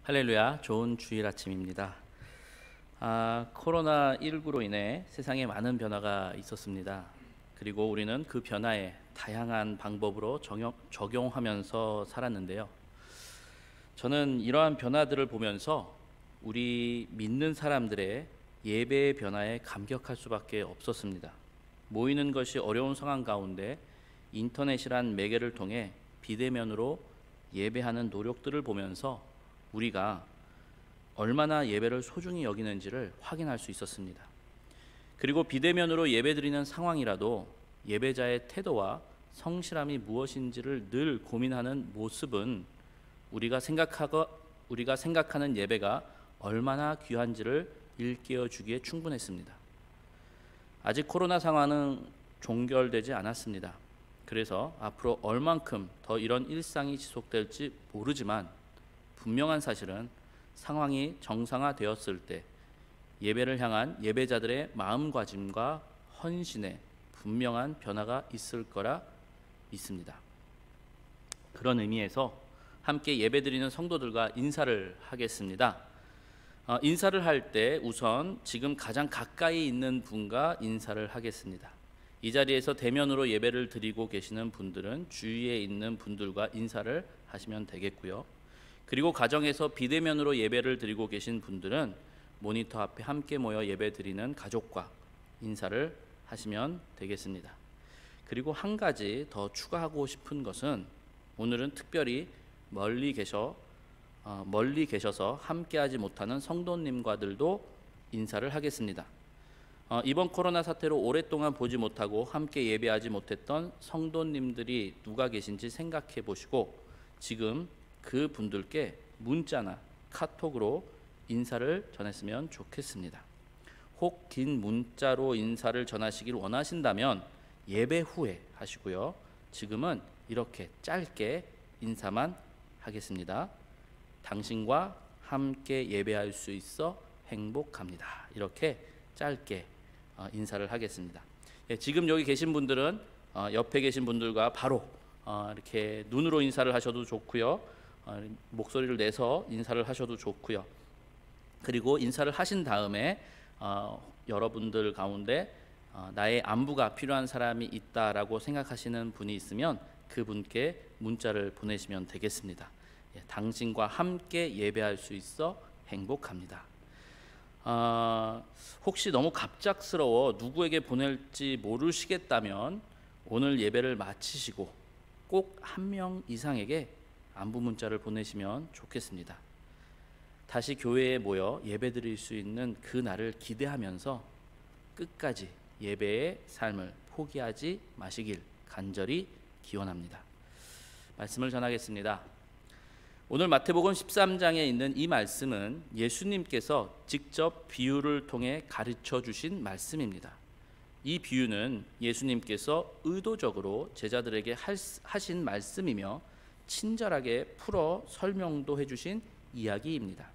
할렐루야, 좋은 주일 아침입니다. 코로나19로 인해 세상에 많은 변화가 있었습니다. 그리고 우리는 그 변화에 다양한 방법으로 적용하면서 살았는데요. 저는 이러한 변화들을 보면서 우리 믿는 사람들의 예배의 변화에 감격할 수밖에 없었습니다. 모이는 것이 어려운 상황 가운데 인터넷이란 매개를 통해 비대면으로 예배하는 노력들을 보면서 우리가 얼마나 예배를 소중히 여기는지를 확인할 수 있었습니다. 그리고 비대면으로 예배드리는 상황이라도 예배자의 태도와 성실함이 무엇인지를 늘 고민하는 모습은 우리가 생각하는 예배가 얼마나 귀한지를 일깨워 주기에 충분했습니다. 아직 코로나 상황은 종결되지 않았습니다. 그래서 앞으로 얼만큼 더 이런 일상이 지속될지 모르지만 분명한 사실은 상황이 정상화되었을 때 예배를 향한 예배자들의 마음가짐과 헌신에 분명한 변화가 있을 거라 믿습니다. 그런 의미에서 함께 예배드리는 성도들과 인사를 하겠습니다. 인사를 할 때 우선 지금 가장 가까이 있는 분과 인사를 하겠습니다. 이 자리에서 대면으로 예배를 드리고 계시는 분들은 주위에 있는 분들과 인사를 하시면 되겠고요. 그리고 가정에서 비대면으로 예배를 드리고 계신 분들은 모니터 앞에 함께 모여 예배 드리는 가족과 인사를 하시면 되겠습니다. 그리고 한 가지 더 추가하고 싶은 것은 오늘은 특별히 멀리 계셔서 함께하지 못하는 성도님과들도 인사를 하겠습니다. 이번 코로나 사태로 오랫동안 보지 못하고 함께 예배하지 못했던 성도님들이 누가 계신지 생각해 보시고 지금 그 분들께 문자나 카톡으로 인사를 전했으면 좋겠습니다. 혹 긴 문자로 인사를 전하시길 원하신다면 예배 후에 하시고요. 지금은 이렇게 짧게 인사만 하겠습니다. 당신과 함께 예배할 수 있어 행복합니다. 이렇게 짧게 인사를 하겠습니다. 지금 여기 계신 분들은 옆에 계신 분들과 바로 이렇게 눈으로 인사를 하셔도 좋고요. 목소리를 내서 인사를 하셔도 좋고요. 그리고 인사를 하신 다음에 여러분들 가운데 나의 안부가 필요한 사람이 있다라고 생각하시는 분이 있으면 그분께 문자를 보내시면 되겠습니다. 당신과 함께 예배할 수 있어 행복합니다. 혹시 너무 갑작스러워 누구에게 보낼지 모르시겠다면 오늘 예배를 마치시고 꼭 한 명 이상에게 안부 문자를 보내시면 좋겠습니다. 다시 교회에 모여 예배드릴 수 있는 그 날을 기대하면서 끝까지 예배의 삶을 포기하지 마시길 간절히 기원합니다. 말씀을 전하겠습니다. 오늘 마태복음 13장에 있는 이 말씀은 예수님께서 직접 비유를 통해 가르쳐 주신 말씀입니다. 이 비유는 예수님께서 의도적으로 제자들에게 하신 말씀이며 친절하게 풀어 설명도 해주신 이야기입니다.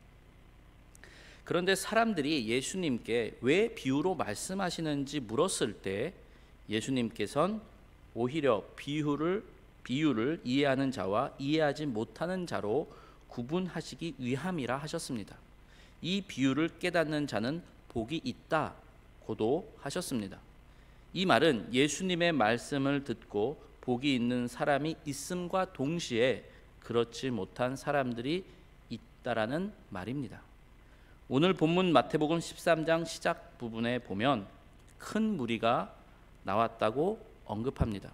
그런데 사람들이 예수님께 왜 비유로 말씀하시는지 물었을 때 예수님께서는 오히려 비유를 이해하는 자와 이해하지 못하는 자로 구분하시기 위함이라 하셨습니다. 이 비유를 깨닫는 자는 복이 있다고도 하셨습니다. 이 말은 예수님의 말씀을 듣고 복이 있는 사람이 있음과 동시에 그렇지 못한 사람들이 있다라는 말입니다. 오늘 본문 마태복음 13장 시작 부분에 보면 큰 무리가 나왔다고 언급합니다.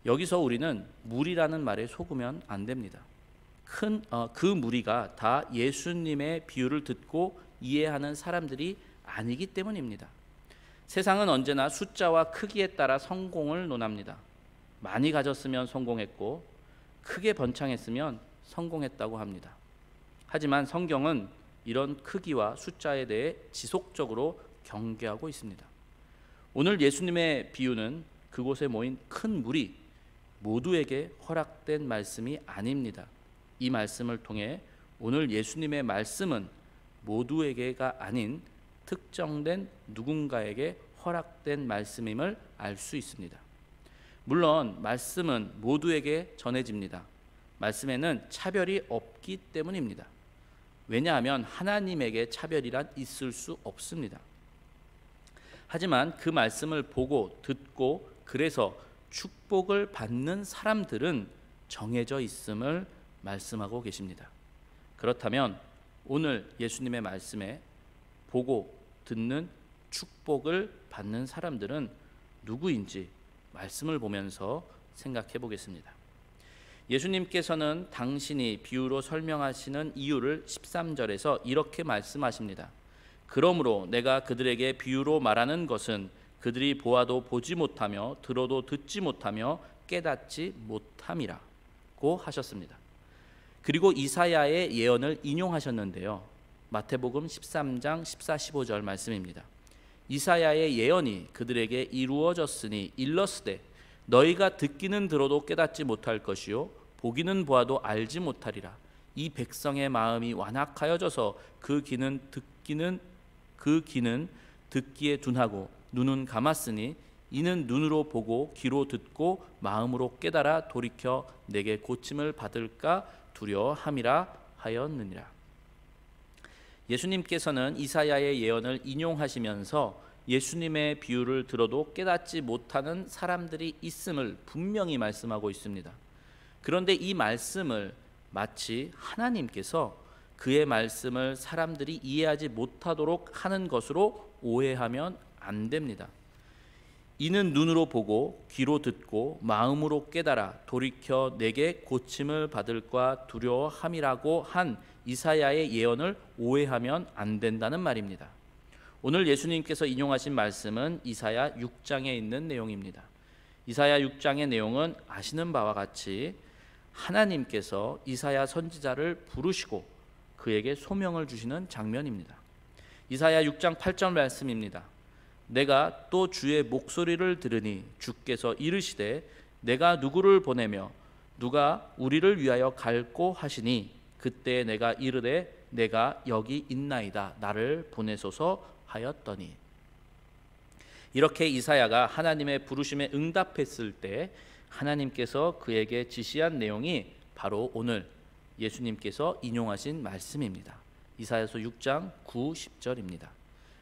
여기서 우리는 무리라는 말에 속으면 안 됩니다. 그 무리가 다 예수님의 비유를 듣고 이해하는 사람들이 아니기 때문입니다. 세상은 언제나 숫자와 크기에 따라 성공을 논합니다. 많이 가졌으면 성공했고 크게 번창했으면 성공했다고 합니다. 하지만 성경은 이런 크기와 숫자에 대해 지속적으로 경계하고 있습니다. 오늘 예수님의 비유는 그곳에 모인 큰 무리 모두에게 허락된 말씀이 아닙니다. 이 말씀을 통해 오늘 예수님의 말씀은 모두에게가 아닌 특정된 누군가에게 허락된 말씀임을 알 수 있습니다. 물론 말씀은 모두에게 전해집니다. 말씀에는 차별이 없기 때문입니다. 왜냐하면 하나님에게 차별이란 있을 수 없습니다. 하지만 그 말씀을 보고 듣고 그래서 축복을 받는 사람들은 정해져 있음을 말씀하고 계십니다. 그렇다면 오늘 예수님의 말씀에 보고 듣는 축복을 받는 사람들은 누구인지 말씀을 보면서 생각해 보겠습니다. 예수님께서는 당신이 비유로 설명하시는 이유를 13절에서 이렇게 말씀하십니다. 그러므로 내가 그들에게 비유로 말하는 것은 그들이 보아도 보지 못하며 들어도 듣지 못하며 깨닫지 못함이라고 하셨습니다. 그리고 이사야의 예언을 인용하셨는데요. 마태복음 13장 14, 15절 말씀입니다. 이사야의 예언이 그들에게 이루어졌으니 일렀으되 너희가 듣기는 들어도 깨닫지 못할 것이요 보기는 보아도 알지 못하리라. 이 백성의 마음이 완악하여져서 그 귀는 듣기에 둔하고 눈은 감았으니 이는 눈으로 보고 귀로 듣고 마음으로 깨달아 돌이켜 내게 고침을 받을까 두려워함이라 하였느니라. 예수님께서는 이사야의 예언을 인용하시면서 예수님의 비유를 들어도 깨닫지 못하는 사람들이 있음을 분명히 말씀하고 있습니다. 그런데 이 말씀을 마치 하나님께서 그의 말씀을 사람들이 이해하지 못하도록 하는 것으로 오해하면 안 됩니다. 이는 눈으로 보고 귀로 듣고 마음으로 깨달아 돌이켜 내게 고침을 받을까 두려워함이라고 한 이사야의 예언을 오해하면 안 된다는 말입니다. 오늘 예수님께서 인용하신 말씀은 이사야 6장에 있는 내용입니다. 이사야 6장의 내용은 아시는 바와 같이 하나님께서 이사야 선지자를 부르시고 그에게 소명을 주시는 장면입니다. 이사야 6장 8절 말씀입니다. 내가 또 주의 목소리를 들으니 주께서 이르시되 내가 누구를 보내며 누가 우리를 위하여 갈고 하시니 그때 내가 이르되 내가 여기 있나이다 나를 보내소서 하였더니. 이렇게 이사야가 하나님의 부르심에 응답했을 때 하나님께서 그에게 지시한 내용이 바로 오늘 예수님께서 인용하신 말씀입니다. 이사야서 6장 9, 10절입니다.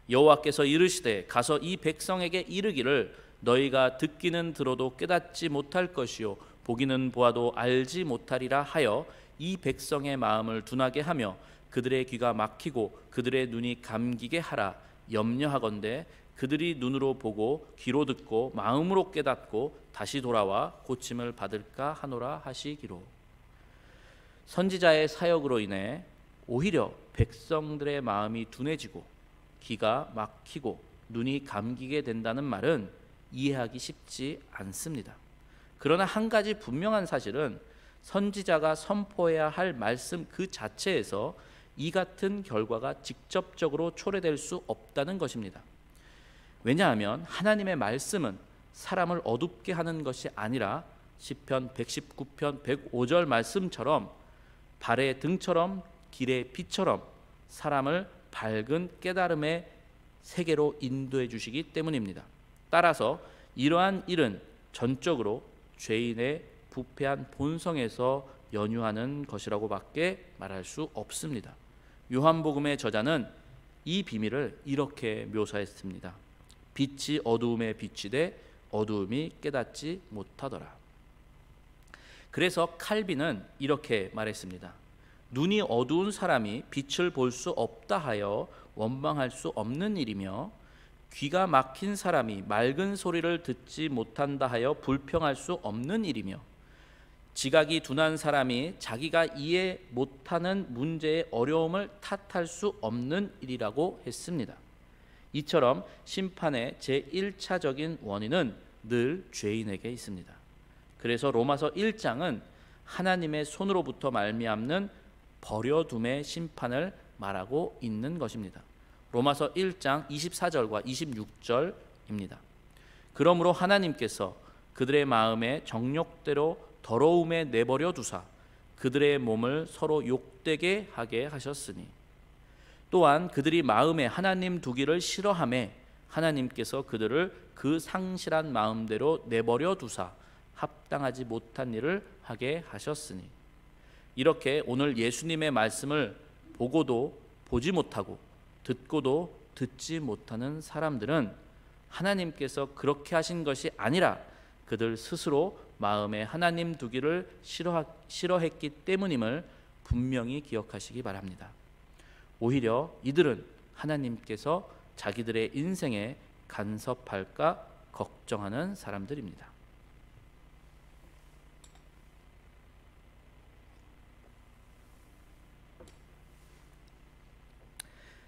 여호와께서 이르시되 가서 이 백성에게 이르기를 너희가 듣기는 들어도 깨닫지 못할 것이요 보기는 보아도 알지 못하리라 하여 이 백성의 마음을 둔하게 하며 그들의 귀가 막히고 그들의 눈이 감기게 하라. 염려하건대 그들이 눈으로 보고 귀로 듣고 마음으로 깨닫고 다시 돌아와 고침을 받을까 하노라 하시기로. 선지자의 사역으로 인해 오히려 백성들의 마음이 둔해지고 귀가 막히고 눈이 감기게 된다는 말은 이해하기 쉽지 않습니다. 그러나 한 가지 분명한 사실은 선지자가 선포해야 할 말씀 그 자체에서 이 같은 결과가 직접적으로 초래될 수 없다는 것입니다. 왜냐하면 하나님의 말씀은 사람을 어둡게 하는 것이 아니라 시편 119편 105절 말씀처럼 발의 등처럼 길의 빛처럼 사람을 밝은 깨달음의 세계로 인도해 주시기 때문입니다. 따라서 이러한 일은 전적으로 죄인의 부패한 본성에서 연유하는 것이라고밖에 말할 수 없습니다. 요한복음의 저자는 이 비밀을 이렇게 묘사했습니다. 빛이 어두움에 비치되 어두움이 깨닫지 못하더라. 그래서 칼빈은 이렇게 말했습니다. 눈이 어두운 사람이 빛을 볼 수 없다 하여 원망할 수 없는 일이며 귀가 막힌 사람이 맑은 소리를 듣지 못한다 하여 불평할 수 없는 일이며 지각이 둔한 사람이 자기가 이해 못하는 문제의 어려움을 탓할 수 없는 일이라고 했습니다. 이처럼 심판의 제1차적인 원인은 늘 죄인에게 있습니다. 그래서 로마서 1장은 하나님의 손으로부터 말미암는 버려둠의 심판을 말하고 있는 것입니다. 로마서 1장 24절과 26절입니다. 그러므로 하나님께서 그들의 마음에 정욕대로 더러움에 내버려 두사 그들의 몸을 서로 욕되게 하게 하셨으니 또한 그들이 마음에 하나님 두기를 싫어하매 하나님께서 그들을 그 상실한 마음대로 내버려 두사 합당하지 못한 일을 하게 하셨으니. 이렇게 오늘 예수님의 말씀을 보고도 보지 못하고 듣고도 듣지 못하는 사람들은 하나님께서 그렇게 하신 것이 아니라 그들 스스로 마음에 하나님 두기를 싫어했기 때문임을 분명히 기억하시기 바랍니다. 오히려 이들은 하나님께서 자기들의 인생에 간섭할까 걱정하는 사람들입니다.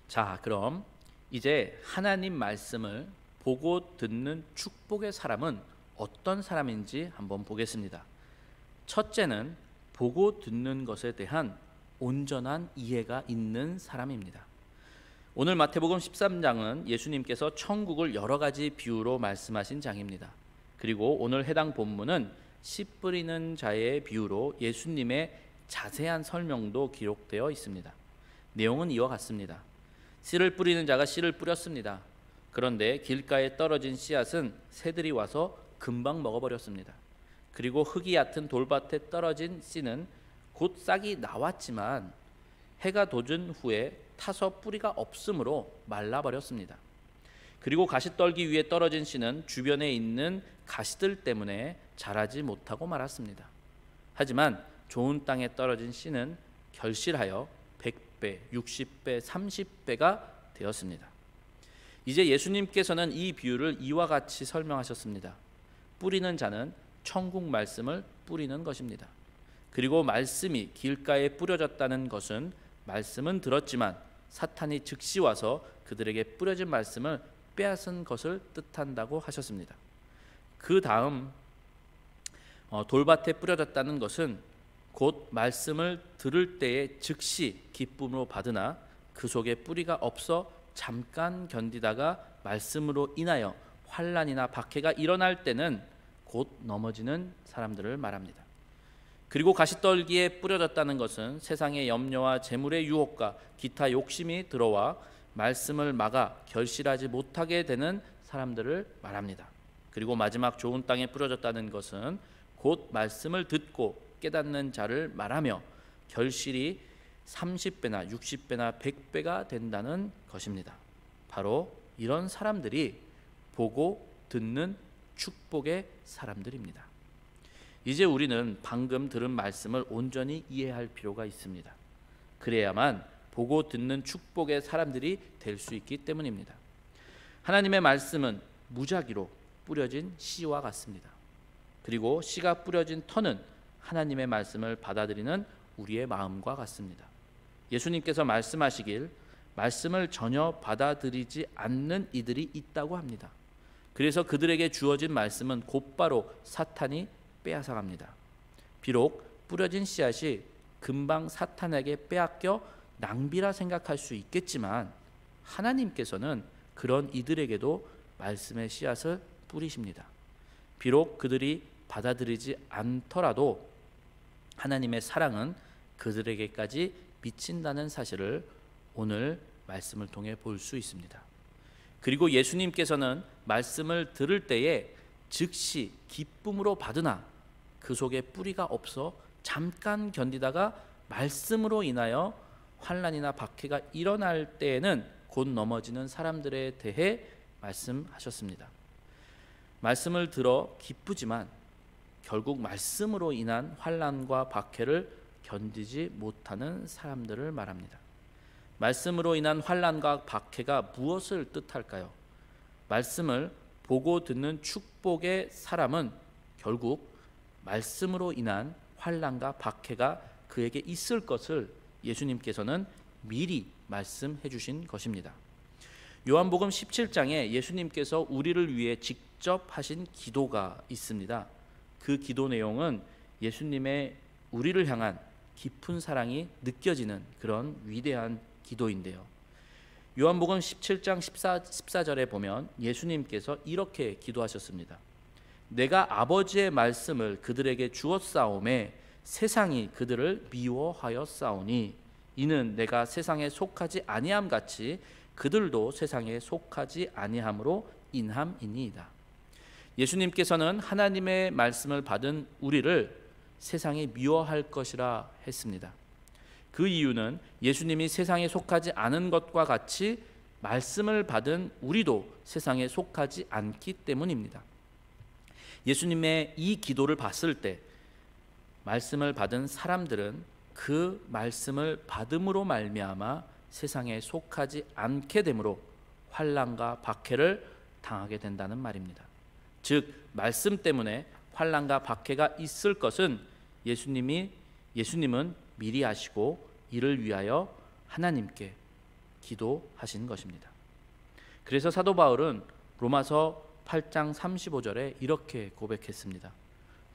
자, 그럼 이제 하나님 말씀을 보고 듣는 축복의 사람은 어떤 사람인지 한번 보겠습니다. 첫째는 보고 듣는 것에 대한 온전한 이해가 있는 사람입니다. 오늘 마태복음 13장은 예수님께서 천국을 여러 가지 비유로 말씀하신 장입니다. 그리고 오늘 해당 본문은 씨 뿌리는 자의 비유로 예수님의 자세한 설명도 기록되어 있습니다. 내용은 이와 같습니다. 씨를 뿌리는 자가 씨를 뿌렸습니다. 그런데 길가에 떨어진 씨앗은 새들이 와서 금방 먹어버렸습니다. 그리고 흙이 얕은 돌밭에 떨어진 씨는 곧 싹이 나왔지만 해가 돋은 후에 타서 뿌리가 없으므로 말라버렸습니다. 그리고 가시떨기 위에 떨어진 씨는 주변에 있는 가시들 때문에 자라지 못하고 말았습니다. 하지만 좋은 땅에 떨어진 씨는 결실하여 100배, 60배, 30배가 되었습니다. 이제 예수님께서는 이 비유를 이와 같이 설명하셨습니다. 뿌리는 자는 천국 말씀을 뿌리는 것입니다. 그리고 말씀이 길가에 뿌려졌다는 것은 말씀은 들었지만 사탄이 즉시 와서 그들에게 뿌려진 말씀을 빼앗은 것을 뜻한다고 하셨습니다. 그 다음 돌밭에 뿌려졌다는 것은 곧 말씀을 들을 때에 즉시 기쁨으로 받으나 그 속에 뿌리가 없어 잠깐 견디다가 말씀으로 인하여 환난이나 박해가 일어날 때는 곧 넘어지는 사람들을 말합니다. 그리고 가시떨기에 뿌려졌다는 것은 세상의 염려와 재물의 유혹과 기타 욕심이 들어와 말씀을 막아 결실하지 못하게 되는 사람들을 말합니다. 그리고 마지막 좋은 땅에 뿌려졌다는 것은 곧 말씀을 듣고 깨닫는 자를 말하며 결실이 30배나 60배나 100배가 된다는 것입니다. 바로 이런 사람들이 보고 듣는 축복의 사람들입니다. 이제 우리는 방금 들은 말씀을 온전히 이해할 필요가 있습니다. 그래야만 보고 듣는 축복의 사람들이 될 수 있기 때문입니다. 하나님의 말씀은 무작위로 뿌려진 씨와 같습니다. 그리고 씨가 뿌려진 터는 하나님의 말씀을 받아들이는 우리의 마음과 같습니다. 예수님께서 말씀하시길 말씀을 전혀 받아들이지 않는 이들이 있다고 합니다. 그래서 그들에게 주어진 말씀은 곧바로 사탄이 빼앗아갑니다. 비록 뿌려진 씨앗이 금방 사탄에게 빼앗겨 낭비라 생각할 수 있겠지만 하나님께서는 그런 이들에게도 말씀의 씨앗을 뿌리십니다. 비록 그들이 받아들이지 않더라도 하나님의 사랑은 그들에게까지 미친다는 사실을 오늘 말씀을 통해 볼 수 있습니다. 그리고 예수님께서는 말씀을 들을 때에 즉시 기쁨으로 받으나 그 속에 뿌리가 없어 잠깐 견디다가 말씀으로 인하여 환난이나 박해가 일어날 때에는 곧 넘어지는 사람들에 대해 말씀하셨습니다. 말씀을 들어 기쁘지만 결국 말씀으로 인한 환난과 박해를 견디지 못하는 사람들을 말합니다. 말씀으로 인한 환난과 박해가 무엇을 뜻할까요? 말씀을 보고 듣는 축복의 사람은 결국 말씀으로 인한 환난과 박해가 그에게 있을 것을 예수님께서는 미리 말씀해 주신 것입니다. 요한복음 17장에 예수님께서 우리를 위해 직접 하신 기도가 있습니다. 그 기도 내용은 예수님의 우리를 향한 깊은 사랑이 느껴지는 그런 위대한 기도인데요. 요한복음 17장 14절에 보면 예수님께서 이렇게 기도하셨습니다. 내가 아버지의 말씀을 그들에게 주었사오매 세상이 그들을 미워하였사오니 이는 내가 세상에 속하지 아니함 같이 그들도 세상에 속하지 아니함으로 인함이니이다. 예수님께서는 하나님의 말씀을 받은 우리를 세상이 미워할 것이라 했습니다. 그 이유는 예수님이 세상에 속하지 않은 것과 같이 말씀을 받은 우리도 세상에 속하지 않기 때문입니다. 예수님의 이 기도를 봤을 때 말씀을 받은 사람들은 그 말씀을 받음으로 말미암아 세상에 속하지 않게 되므로 환난과 박해를 당하게 된다는 말입니다. 즉 말씀 때문에 환난과 박해가 있을 것은 예수님은 미리 아시고 이를 위하여 하나님께 기도하신 것입니다. 그래서 사도 바울은 로마서 8장 35절에 이렇게 고백했습니다.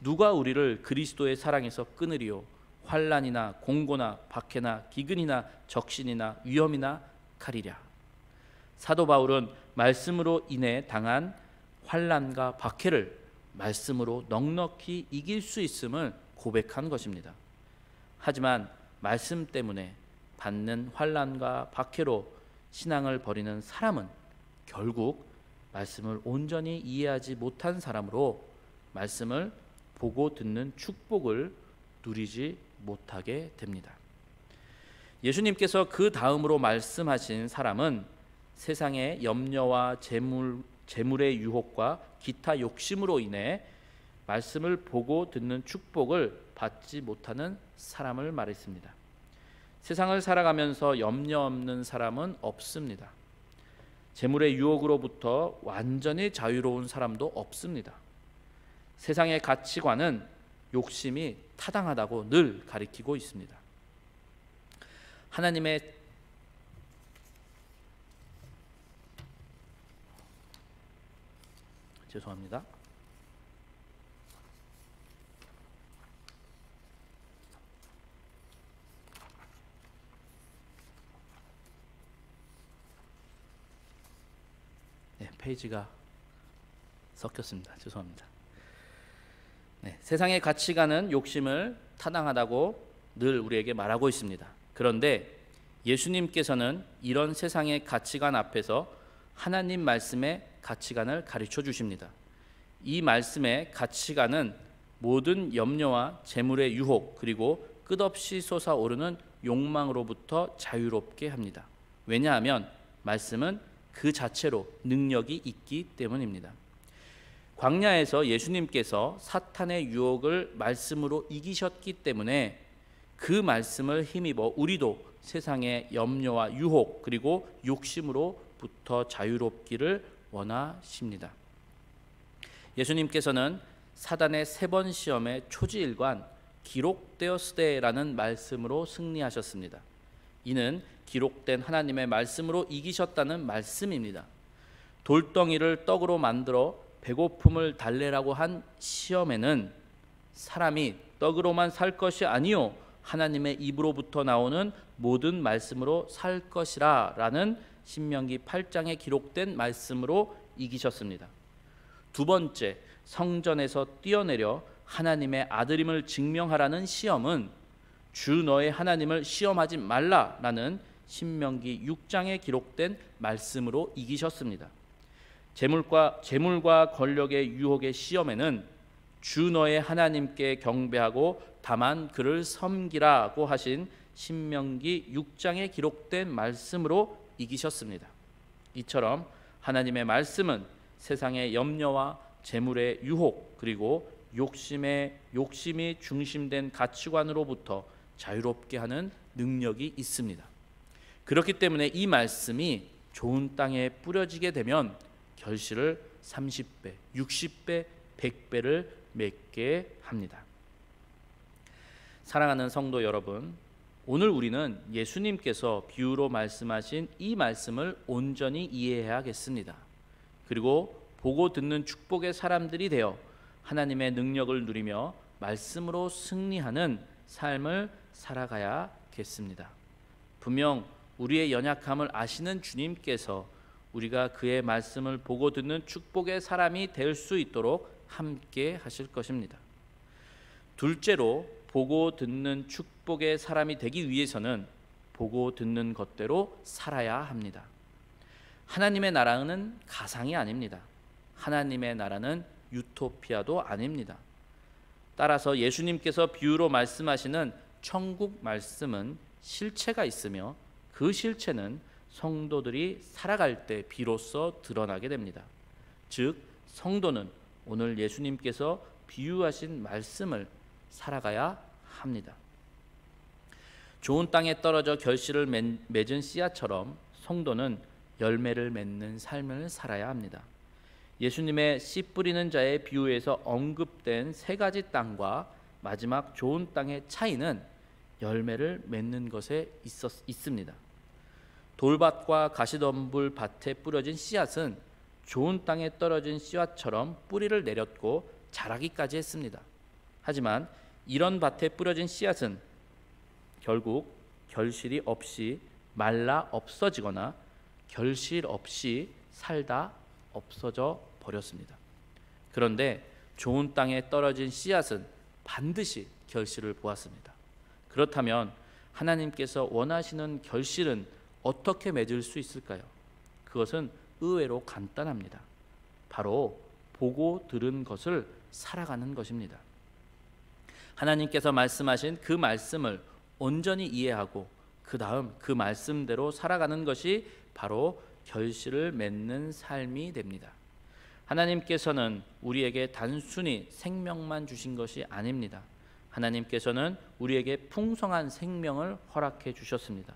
누가 우리를 그리스도의 사랑에서 끊으리요? 환난이나 공고나 박해나 기근이나 적신이나 위험이나 칼이랴. 사도 바울은 말씀으로 인해 당한 환난과 박해를 말씀으로 넉넉히 이길 수 있음을 고백한 것입니다. 하지만 말씀 때문에 받는 환난과 박해로 신앙을 버리는 사람은 결국 말씀을 온전히 이해하지 못한 사람으로 말씀을 보고 듣는 축복을 누리지 못하게 됩니다. 예수님께서 그 다음으로 말씀하신 사람은 세상의 염려와 재물의 유혹과 기타 욕심으로 인해 말씀을 보고 듣는 축복을 받지 못하는 사람을 말했습니다. 세상을 살아가면서 염려 없는 사람은 없습니다. 재물의 유혹으로부터 완전히 자유로운 사람도 없습니다. 세상의 가치관은 욕심이 타당하다고 늘 가리키고 있습니다. 하나님의 죄송합니다. 페이지가 섞였습니다. 죄송합니다. 세상의 가치관은 욕심을 타당하다고 늘 우리에게 말하고 있습니다. 그런데 예수님께서는 이런 세상의 가치관 앞에서 하나님 말씀의 가치관을 가르쳐 주십니다. 이 말씀의 가치관은 모든 염려와 재물의 유혹 그리고 끝없이 솟아오르는 욕망으로부터 자유롭게 합니다. 왜냐하면 말씀은 그 자체로 능력이 있기 때문입니다. 광야에서 예수님께서 사탄의 유혹을 말씀으로 이기셨기 때문에 그 말씀을 힘입어 우리도 세상의 염려와 유혹 그리고 욕심으로부터 자유롭기를 원하십니다. 예수님께서는 사단의 3번 시험의 초지일관 기록되었으되라는 말씀으로 승리하셨습니다. 이는 기록된 하나님의 말씀으로 이기셨다는 말씀입니다. 돌덩이를 떡으로 만들어 배고픔을 달래라고 한 시험에는 사람이 떡으로만 살 것이 아니요 하나님의 입으로부터 나오는 모든 말씀으로 살 것이라 라는 신명기 8장에 기록된 말씀으로 이기셨습니다. 두 번째, 성전에서 뛰어내려 하나님의 아들임을 증명하라는 시험은 주 너의 하나님을 시험하지 말라라는 신명기 6장에 기록된 말씀으로 이기셨습니다. 재물과 권력의 유혹의 시험에는 주 너의 하나님께 경배하고 다만 그를 섬기라고 하신 신명기 6장에 기록된 말씀으로 이기셨습니다. 이처럼 하나님의 말씀은 세상의 염려와 재물의 유혹 그리고 욕심이 중심된 가치관으로부터 자유롭게 하는 능력이 있습니다. 그렇기 때문에 이 말씀이 좋은 땅에 뿌려지게 되면 결실을 30배, 60배, 100배를 맺게 합니다. 사랑하는 성도 여러분, 오늘 우리는 예수님께서 비유로 말씀하신 이 말씀을 온전히 이해해야겠습니다. 그리고 보고 듣는 축복의 사람들이 되어 하나님의 능력을 누리며 말씀으로 승리하는 삶을 살아가야겠습니다. 분명 우리의 연약함을 아시는 주님께서 우리가 그의 말씀을 보고 듣는 축복의 사람이 될 수 있도록 함께 하실 것입니다. 둘째로 보고 듣는 축복의 사람이 되기 위해서는 보고 듣는 것대로 살아야 합니다. 하나님의 나라는 가상이 아닙니다. 하나님의 나라는 유토피아도 아닙니다. 따라서 예수님께서 비유로 말씀하시는 천국 말씀은 실체가 있으며 그 실체는 성도들이 살아갈 때 비로소 드러나게 됩니다. 즉 성도는 오늘 예수님께서 비유하신 말씀을 살아가야 합니다. 좋은 땅에 떨어져 결실을 맺은 씨앗처럼 성도는 열매를 맺는 삶을 살아야 합니다. 예수님의 씨 뿌리는 자의 비유에서 언급된 세 가지 땅과 마지막 좋은 땅의 차이는 열매를 맺는 것에 있습니다. 돌밭과 가시덤불 밭에 뿌려진 씨앗은 좋은 땅에 떨어진 씨앗처럼 뿌리를 내렸고 자라기까지 했습니다. 하지만 이런 밭에 뿌려진 씨앗은 결국 결실이 없이 말라 없어지거나 결실 없이 살다 없어져 버렸습니다. 그런데 좋은 땅에 떨어진 씨앗은 반드시 결실을 보았습니다. 그렇다면 하나님께서 원하시는 결실은 어떻게 맺을 수 있을까요? 그것은 의외로 간단합니다. 바로 보고 들은 것을 살아가는 것입니다. 하나님께서 말씀하신 그 말씀을 온전히 이해하고 그 다음 그 말씀대로 살아가는 것이 바로 결실을 맺는 삶이 됩니다. 하나님께서는 우리에게 단순히 생명만 주신 것이 아닙니다. 하나님께서는 우리에게 풍성한 생명을 허락해 주셨습니다.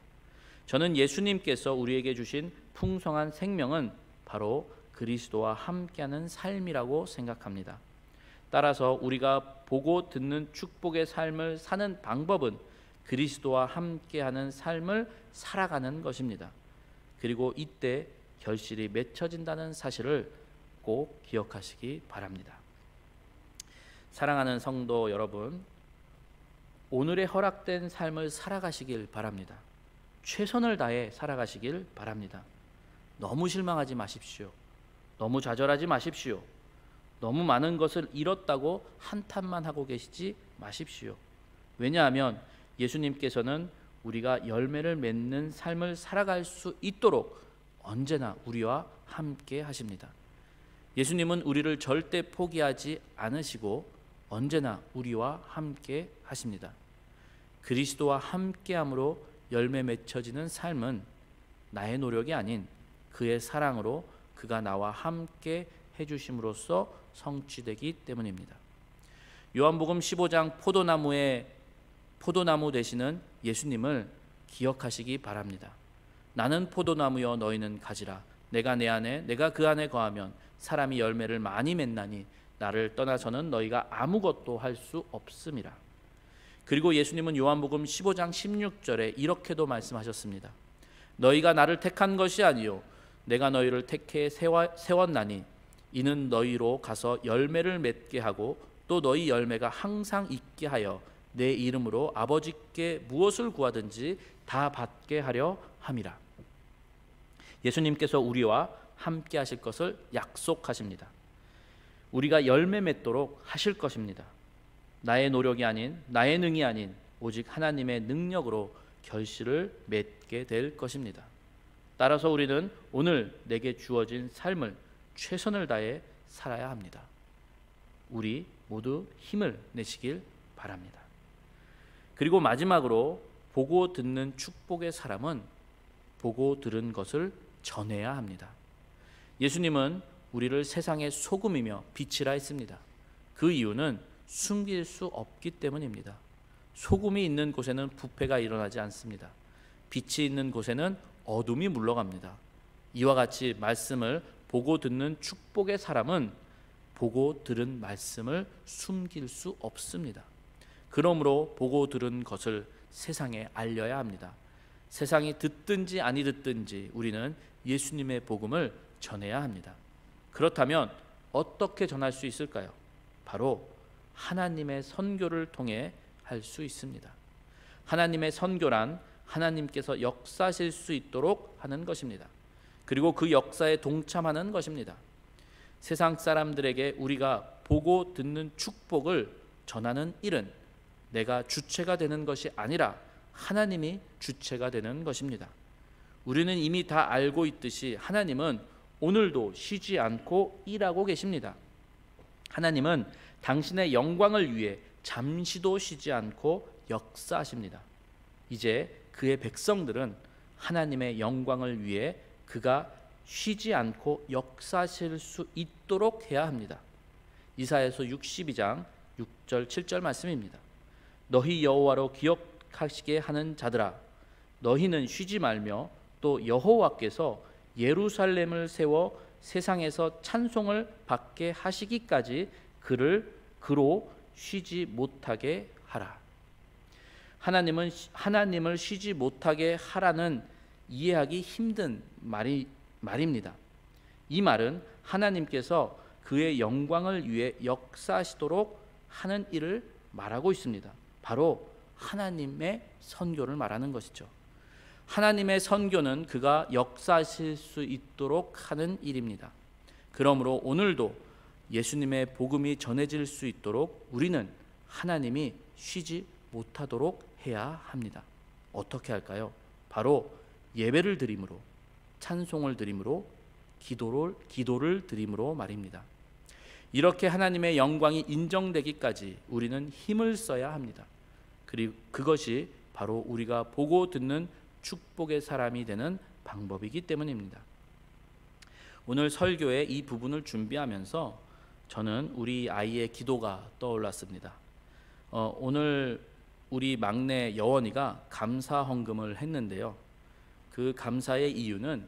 저는 예수님께서 우리에게 주신 풍성한 생명은 바로 그리스도와 함께하는 삶이라고 생각합니다. 따라서 우리가 보고 듣는 축복의 삶을 사는 방법은 그리스도와 함께하는 삶을 살아가는 것입니다. 그리고 이때 결실이 맺혀진다는 사실을 꼭 기억하시기 바랍니다. 사랑하는 성도 여러분, 오늘의 허락된 삶을 살아가시길 바랍니다. 최선을 다해 살아가시길 바랍니다. 너무 실망하지 마십시오. 너무 좌절하지 마십시오. 너무 많은 것을 잃었다고 한탄만 하고 계시지 마십시오. 왜냐하면 예수님께서는 우리가 열매를 맺는 삶을 살아갈 수 있도록 언제나 우리와 함께 하십니다. 예수님은 우리를 절대 포기하지 않으시고 언제나 우리와 함께 하십니다. 그리스도와 함께함으로 열매 맺혀지는 삶은 나의 노력이 아닌 그의 사랑으로 그가 나와 함께 해주심으로써 성취되기 때문입니다. 요한복음 15장 포도나무 되시는 예수님을 기억하시기 바랍니다. 나는 포도나무여 너희는 가지라. 내가 내 안에 내가 그 안에 거하면 사람이 열매를 많이 맺나니 나를 떠나서는 너희가 아무것도 할 수 없음이라. 그리고 예수님은 요한복음 15장 16절에 이렇게도 말씀하셨습니다. 너희가 나를 택한 것이 아니요 내가 너희를 택해 세웠나니 이는 너희로 가서 열매를 맺게 하고 또 너희 열매가 항상 있게 하여 내 이름으로 아버지께 무엇을 구하든지 다 받게 하려 함이라. 예수님께서 우리와 함께 하실 것을 약속하십니다. 우리가 열매 맺도록 하실 것입니다. 나의 노력이 아닌 나의 능이 아닌 오직 하나님의 능력으로 결실을 맺게 될 것입니다. 따라서 우리는 오늘 내게 주어진 삶을 최선을 다해 살아야 합니다. 우리 모두 힘을 내시길 바랍니다. 그리고 마지막으로 보고 듣는 축복의 사람은 보고 들은 것을 전해야 합니다. 예수님은 우리를 세상의 소금이며 빛이라 했습니다. 그 이유는 숨길 수 없기 때문입니다. 소금이 있는 곳에는 부패가 일어나지 않습니다. 빛이 있는 곳에는 어둠이 물러갑니다. 이와 같이 말씀을 보고 듣는 축복의 사람은 보고 들은 말씀을 숨길 수 없습니다. 그러므로 보고 들은 것을 세상에 알려야 합니다. 세상이 듣든지 아니 듣든지 우리는 예수님의 복음을 전해야 합니다. 그렇다면 어떻게 전할 수 있을까요? 바로 하나님의 선교를 통해 할 수 있습니다. 하나님의 선교란 하나님께서 역사하실 수 있도록 하는 것입니다. 그리고 그 역사에 동참하는 것입니다. 세상 사람들에게 우리가 보고 듣는 축복을 전하는 일은 내가 주체가 되는 것이 아니라 하나님이 주체가 되는 것입니다. 우리는 이미 다 알고 있듯이 하나님은 오늘도 쉬지 않고 일하고 계십니다. 하나님은 당신의 영광을 위해 잠시도 쉬지 않고 역사하십니다. 이제 그의 백성들은 하나님의 영광을 위해 그가 쉬지 않고 역사하실 수 있도록 해야 합니다. 이사야서 62장 6절 7절 말씀입니다. 너희 여호와로 기억하시게 하는 자들아, 너희는 쉬지 말며 또 여호와께서 예루살렘을 세워 세상에서 찬송을 받게 하시기까지 그로 쉬지 못하게 하라. 하나님을 쉬지 못하게 하라는 이해하기 힘든 말입니다. 이 말은 하나님께서 그의 영광을 위해 역사하시도록 하는 일을 말하고 있습니다. 바로 하나님의 선교를 말하는 것이죠. 하나님의 선교는 그가 역사하실 수 있도록 하는 일입니다. 그러므로 오늘도 예수님의 복음이 전해질 수 있도록 우리는 하나님이 쉬지 못하도록 해야 합니다. 어떻게 할까요? 바로 예배를 드림으로, 찬송을 드림으로, 기도를 드림으로 말입니다. 이렇게 하나님의 영광이 인정되기까지 우리는 힘을 써야 합니다. 그리고 그것이 바로 우리가 보고 듣는 축복의 사람이 되는 방법이기 때문입니다. 오늘 설교의 이 부분을 준비하면서 저는 우리 아이의 기도가 떠올랐습니다. 오늘 우리 막내 여원이가 감사 헌금을 했는데요. 그 감사의 이유는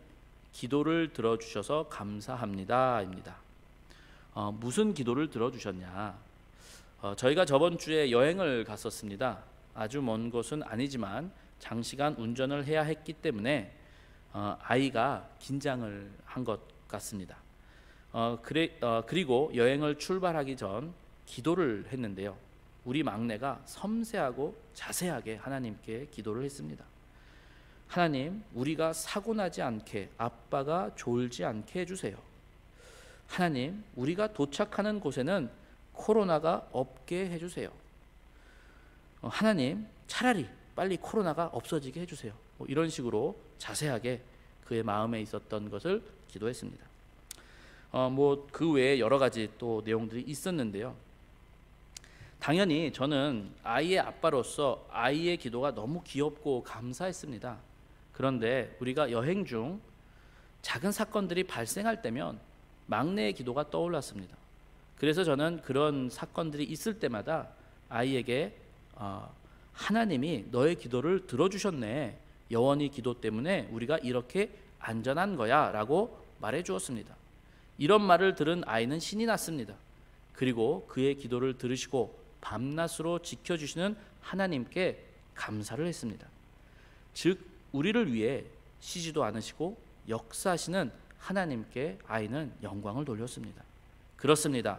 기도를 들어주셔서 감사합니다입니다. 무슨 기도를 들어주셨냐? 저희가 저번 주에 여행을 갔었습니다. 아주 먼 곳은 아니지만 장시간 운전을 해야 했기 때문에 아이가 긴장을 한 것 같습니다. 그리고 여행을 출발하기 전 기도를 했는데요. 우리 막내가 섬세하고 자세하게 하나님께 기도를 했습니다. 하나님, 우리가 사고 나지 않게, 아빠가 졸지 않게 해주세요. 하나님, 우리가 도착하는 곳에는 코로나가 없게 해주세요. 하나님, 차라리 빨리 코로나가 없어지게 해주세요. 이런 식으로 자세하게 그의 마음에 있었던 것을 기도했습니다. 그 외에 여러 가지 또 내용들이 있었는데요. 당연히 저는 아이의 아빠로서 아이의 기도가 너무 귀엽고 감사했습니다. 그런데 우리가 여행 중 작은 사건들이 발생할 때면 막내의 기도가 떠올랐습니다. 그래서 저는 그런 사건들이 있을 때마다 아이에게 하나님이 너의 기도를 들어주셨네. 여원이 기도 때문에 우리가 이렇게 안전한 거야 라고 말해 주었습니다. 이런 말을 들은 아이는 신이 났습니다. 그리고 그의 기도를 들으시고 밤낮으로 지켜주시는 하나님께 감사를 했습니다. 즉 우리를 위해 쉬지도 않으시고 역사하시는 하나님께 아이는 영광을 돌렸습니다. 그렇습니다.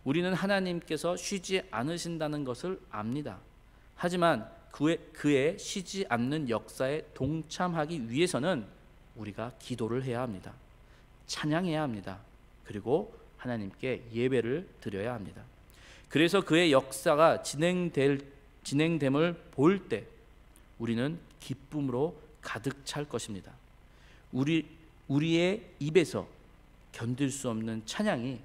우리는 하나님께서 쉬지 않으신다는 것을 압니다. 하지만 그의 쉬지 않는 역사에 동참하기 위해서는 우리가 기도를 해야 합니다. 찬양해야 합니다. 그리고 하나님께 예배를 드려야 합니다. 그래서 그의 역사가 진행됨을 볼 때 우리는 기쁨으로 가득 찰 것입니다. 우리의 입에서 견딜 수 없는 찬양이,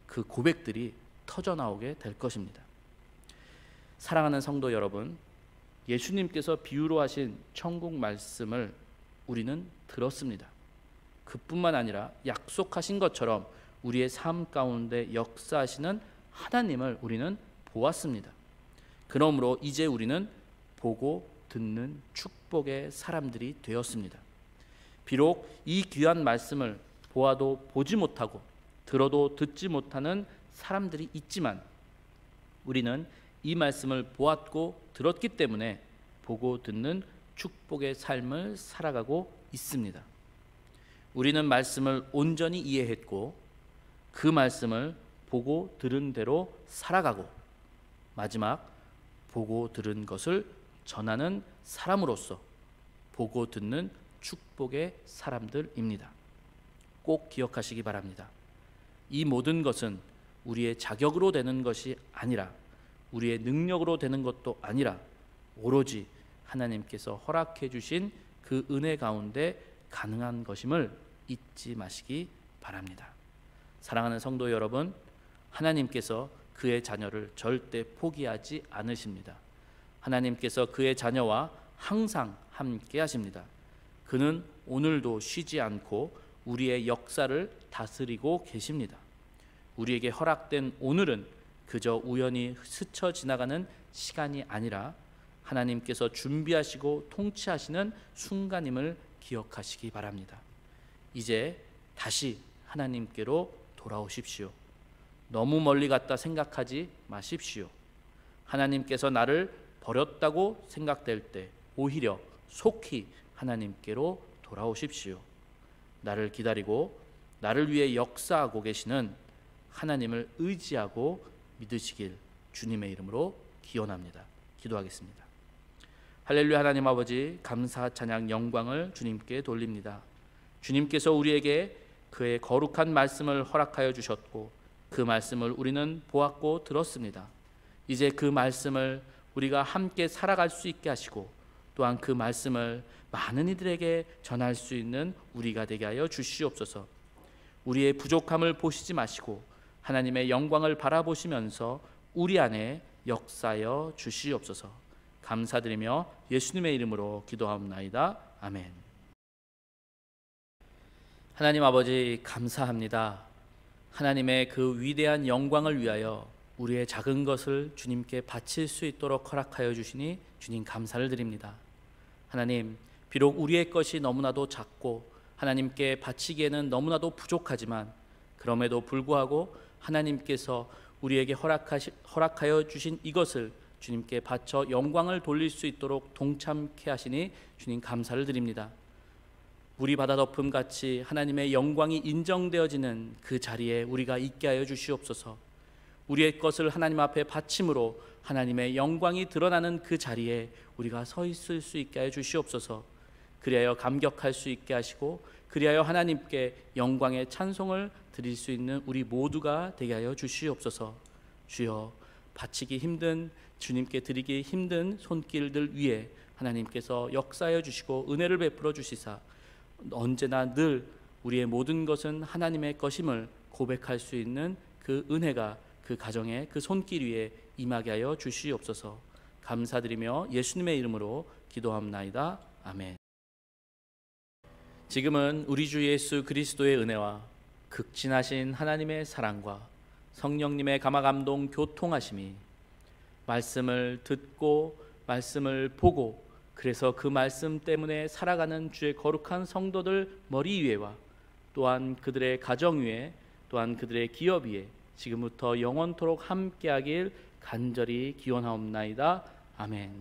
그 고백들이 터져나오게 될 것입니다. 사랑하는 성도 여러분, 예수님께서 비유로 하신 천국 말씀을 우리는 들었습니다. 그뿐만 아니라 약속하신 것처럼 우리의 삶 가운데 역사하시는 하나님을 우리는 보았습니다. 그러므로 이제 우리는 보고 듣는 축복의 사람들이 되었습니다. 비록 이 귀한 말씀을 보아도 보지 못하고 들어도 듣지 못하는 사람들이 있지만 우리는 이 말씀을 보았고 들었기 때문에 보고 듣는 축복의 삶을 살아가고 있습니다. 우리는 말씀을 온전히 이해했고 그 말씀을 보고 들은 대로 살아가고 마지막 보고 들은 것을 전하는 사람으로서 보고 듣는 축복의 사람들입니다. 꼭 기억하시기 바랍니다. 이 모든 것은 우리의 자격으로 되는 것이 아니라 우리의 능력으로 되는 것도 아니라 오로지 하나님께서 허락해 주신 그 은혜 가운데 가능한 것임을 잊지 마시기 바랍니다. 사랑하는 성도 여러분, 하나님께서 그의 자녀를 절대 포기하지 않으십니다. 하나님께서 그의 자녀와 항상 함께 하십니다. 그는 오늘도 쉬지 않고 우리의 역사를 다스리고 계십니다. 우리에게 허락된 오늘은 그저 우연히 스쳐 지나가는 시간이 아니라 하나님께서 준비하시고 통치하시는 순간임을 기억하시기 바랍니다. 이제 다시 하나님께로 돌아오십시오. 너무 멀리 갔다 생각하지 마십시오. 하나님께서 나를 버렸다고 생각될 때 오히려 속히 하나님께로 돌아오십시오. 나를 기다리고 나를 위해 역사하고 계시는 하나님을 의지하고 믿으시길 주님의 이름으로 기원합니다. 기도하겠습니다. 할렐루야. 하나님 아버지, 감사 찬양 영광을 주님께 돌립니다. 주님께서 우리에게 그의 거룩한 말씀을 허락하여 주셨고 그 말씀을 우리는 보았고 들었습니다. 이제 그 말씀을 우리가 함께 살아갈 수 있게 하시고 또한 그 말씀을 많은 이들에게 전할 수 있는 우리가 되게 하여 주시옵소서. 우리의 부족함을 보시지 마시고 하나님의 영광을 바라보시면서 우리 안에 역사하여 주시옵소서. 감사드리며 예수님의 이름으로 기도하옵나이다. 아멘. 하나님 아버지, 감사합니다. 하나님의 그 위대한 영광을 위하여 우리의 작은 것을 주님께 바칠 수 있도록 허락하여 주시니 주님 감사를 드립니다. 하나님, 비록 우리의 것이 너무나도 작고 하나님께 바치기에는 너무나도 부족하지만 그럼에도 불구하고 하나님께서 우리에게 허락하여 주신 이것을 주님께 바쳐 영광을 돌릴 수 있도록 동참케 하시니 주님 감사를 드립니다. 물이 바다 덮음 같이 하나님의 영광이 인정되어지는 그 자리에 우리가 있게 하여 주시옵소서. 우리의 것을 하나님 앞에 바침으로 하나님의 영광이 드러나는 그 자리에 우리가 서 있을 수 있게 하여 주시옵소서. 그리하여 감격할 수 있게 하시고 그리하여 하나님께 영광의 찬송을 드릴 수 있는 우리 모두가 되게 하여 주시옵소서. 주여, 바치기 힘든, 주님께 드리기 힘든 손길들 위에 하나님께서 역사하여 주시고 은혜를 베풀어 주시사 언제나 늘 우리의 모든 것은 하나님의 것임을 고백할 수 있는 그 은혜가 그 가정의 그 손길 위에 임하게 하여 주시옵소서. 감사드리며 예수님의 이름으로 기도합나이다. 아멘. 지금은 우리 주 예수 그리스도의 은혜와 극진하신 하나님의 사랑과 성령님의 감화감동 교통하심이 말씀을 듣고 말씀을 보고 그래서 그 말씀 때문에 살아가는 주의 거룩한 성도들 머리 위에와 또한 그들의 가정 위에 또한 그들의 기업 위에 지금부터 영원토록 함께하길 간절히 기원하옵나이다. 아멘.